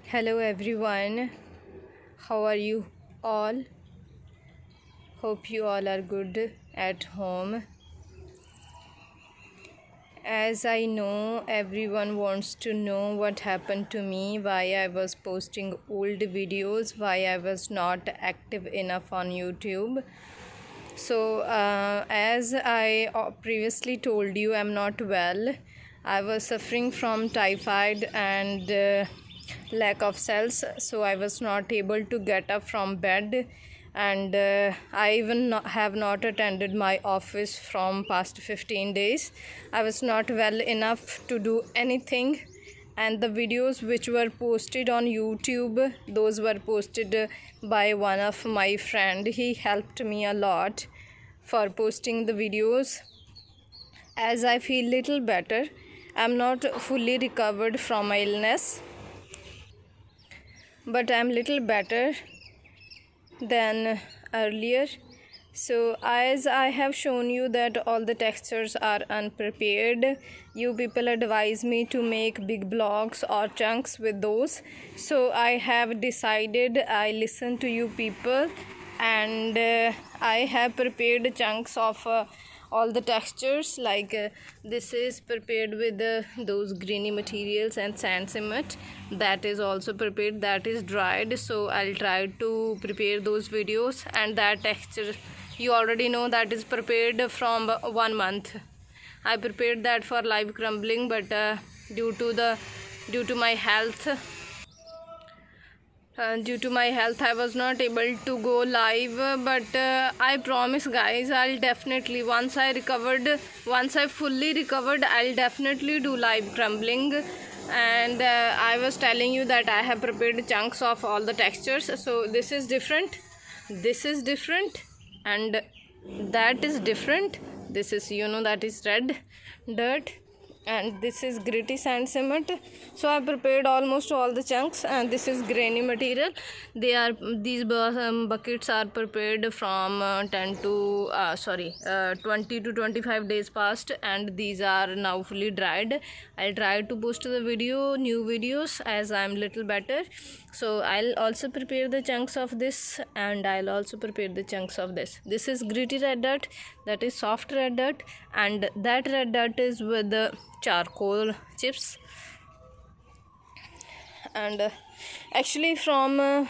Hello everyone, how are you all? Hope you all are good at home. As I know, everyone wants to know what happened to me, why I was posting old videos, why I was not active enough on YouTube. So, as I previously told you, I'm not well. I was suffering from typhoid and lack of cells, so I was not able to get up from bed, and I even have not attended my office from past 15 days. I was not well enough to do anything, and the videos which were posted on YouTube, those were posted by one of my friend. He helped me a lot for posting the videos. As I feel little better, I'm not fully recovered from my illness, but I'm little better than earlier. So as I have shown you that all the textures are unprepared, you people advise me to make big blocks or chunks with those. So I have decided, I listen to you people, and I have prepared chunks of all the textures. Like this is prepared with those greeny materials and sand cement. That is also prepared, that is dried. So I'll try to prepare those videos. And that texture you already know, that is prepared from 1 month. I prepared that for live crumbling, but due to my health, I was not able to go live. But I promise guys, I'll definitely, once I fully recovered, I'll definitely do live crumbling. And I was telling you that I have prepared chunks of all the textures. So this is different, and that is different. This is, that is red dirt, and this is gritty sand cement. So I prepared almost all the chunks, and this is grainy material. These buckets are prepared from 20 to 25 days past, and these are now fully dried. I'll try to post the new videos as I'm little better. So I'll also prepare the chunks of this, and I'll also prepare the chunks of this. This is gritty red dirt, that is soft red dirt, and that red dirt is with the charcoal chips. And actually from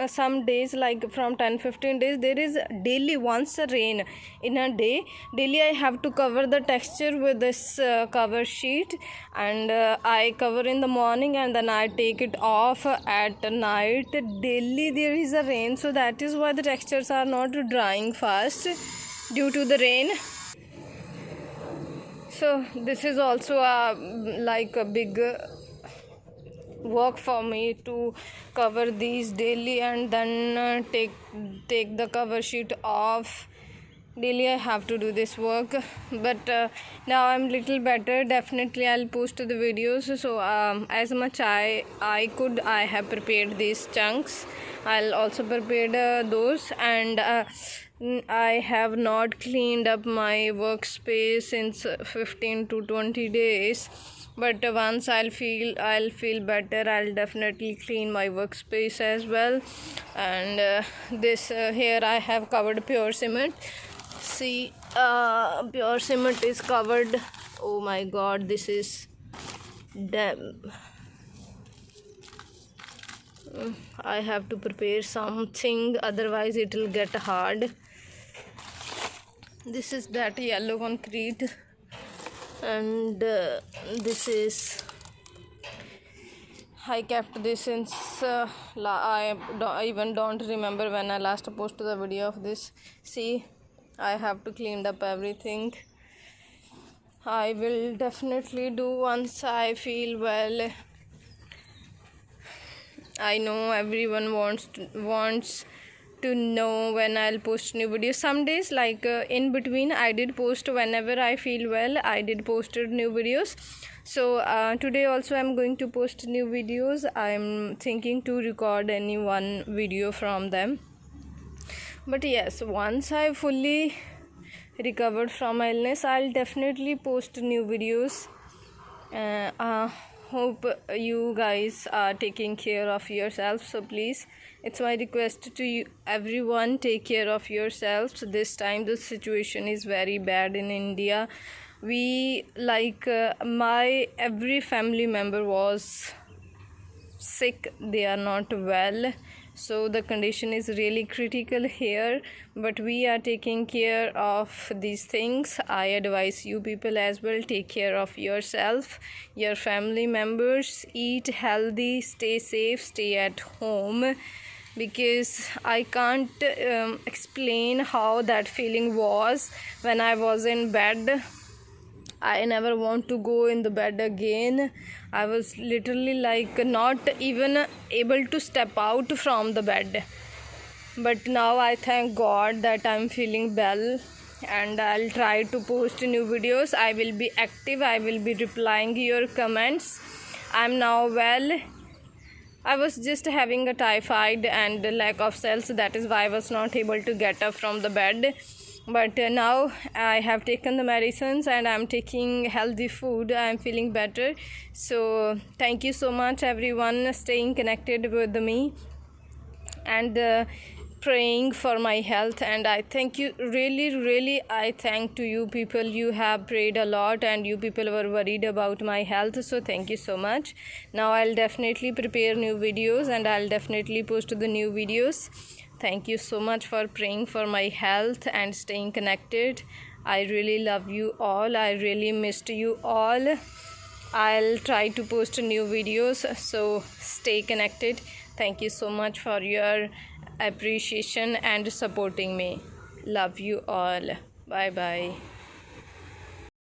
some days, like from 10-15 days, there is daily once a rain in a day. Daily I have to cover the texture with this cover sheet, and I cover in the morning and then I take it off at night. Daily there is a rain, so that is why the textures are not drying fast due to the rain. So this is also like a big work for me to cover these daily, and then take the cover sheet off. Daily I have to do this work, but now I'm little better. Definitely I'll post the videos. So as much I could, I have prepared these chunks. I'll also prepare those, and I have not cleaned up my workspace since 15 to 20 days. But once I'll feel better, I'll definitely clean my workspace as well. And this here I have covered pure cement. See, pure cement is covered. Oh my god, this is damn. I have to prepare something, otherwise it will get hard. This is that yellow concrete, and this is, I kept this since I even don't remember when I last posted the video of this. See, I have to clean up everything. I will definitely do once I feel well. I know everyone wants to know when I'll post new videos. Some days, like in between, I did post whenever I feel well. I did posted new videos. So today also I'm going to post new videos. I'm thinking to record any one video from them. But yes, once I fully recovered from my illness, I'll definitely post new videos. Hope you guys are taking care of yourself. So please, it's my request to you everyone, take care of yourselves. This time the situation is very bad in India. We my every family member was sick, they are not well, so the condition is really critical here, but we are taking care of these things. I advise you people as well, take care of yourself, your family members, eat healthy, stay safe, stay at home, because I can't explain how that feeling was when I was in bed. I never want to go in the bed again. I was literally not even able to step out from the bed. But now I thank God that I'm feeling well, and I'll try to post new videos. I will be active. I will be replying your comments. I'm now well. I was just having a typhoid and lack of cells. That is why I was not able to get up from the bed. But now I have taken the medicines and I'm taking healthy food. I'm feeling better. So thank you so much everyone staying connected with me and praying for my health. And I thank you, really I thank to you people. You have prayed a lot and you people were worried about my health, so thank you so much. Now I'll definitely prepare new videos and I'll definitely post the new videos. Thank you so much for praying for my health and staying connected. I really love you all. I really missed you all. I'll try to post new videos, so stay connected. Thank you so much for your appreciation and supporting me. Love you all. Bye bye.